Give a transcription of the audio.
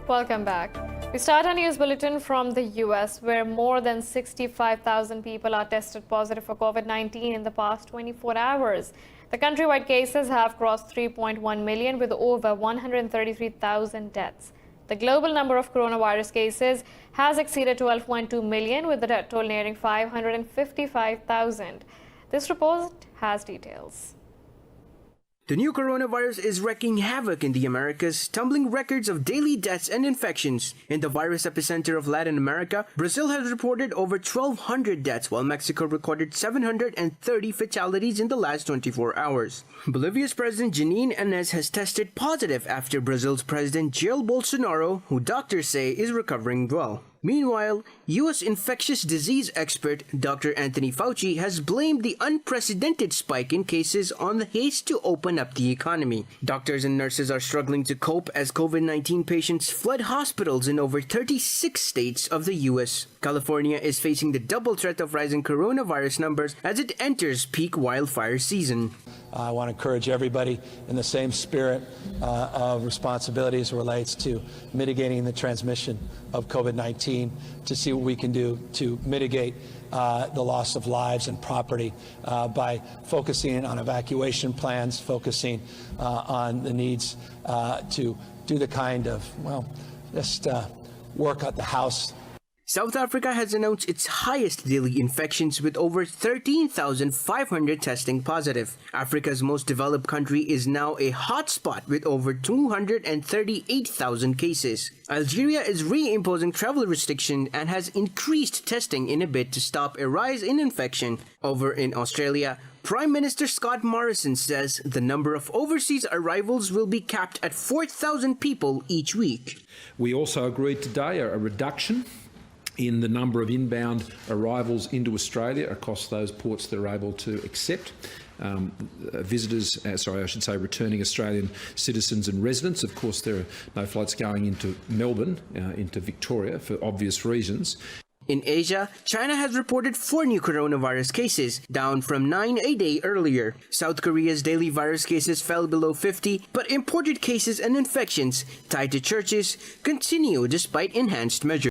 Welcome back. We start our news bulletin from the US, where more than 65,000 people are tested positive for COVID-19 in the past 24 hours. The countrywide cases have crossed 3.1 million with over 133,000 deaths. The global number of coronavirus cases has exceeded 12.2 million, with the death toll nearing 555,000. This report has details. The new coronavirus is wreaking havoc in the Americas, tumbling records of daily deaths and infections. In the virus epicenter of Latin America, Brazil has reported over 1,200 deaths, while Mexico recorded 730 fatalities in the last 24 hours. Bolivia's President Janine Áñez has tested positive after Brazil's President Jair Bolsonaro, who doctors say is recovering well. Meanwhile, U.S. infectious disease expert Dr. Anthony Fauci has blamed the unprecedented spike in cases on the haste to open up the economy. Doctors and nurses are struggling to cope as COVID-19 patients flood hospitals in over 36 states of the U.S. California is facing the double threat of rising coronavirus numbers as it enters peak wildfire season. I want to encourage everybody in the same spirit of responsibility as it relates to mitigating the transmission of COVID-19 to see what we can do to mitigate the loss of lives and property by focusing on evacuation plans, focusing on the needs to do the kind of, just work at the house. South Africa has announced its highest daily infections with over 13,500 testing positive. Africa's most developed country is now a hotspot with over 238,000 cases. Algeria is reimposing travel restrictions and has increased testing in a bid to stop a rise in infection. Over in Australia, Prime Minister Scott Morrison says the number of overseas arrivals will be capped at 4,000 people each week. We also agreed today a reduction in the number of inbound arrivals into Australia across those ports that are able to accept returning Australian citizens and residents. Of course, there are no flights going into Melbourne, into Victoria, for obvious reasons. In Asia, China has reported 4 new coronavirus cases, down from 9 a day earlier. South Korea's daily virus cases fell below 50, but imported cases and infections tied to churches continue despite enhanced measures.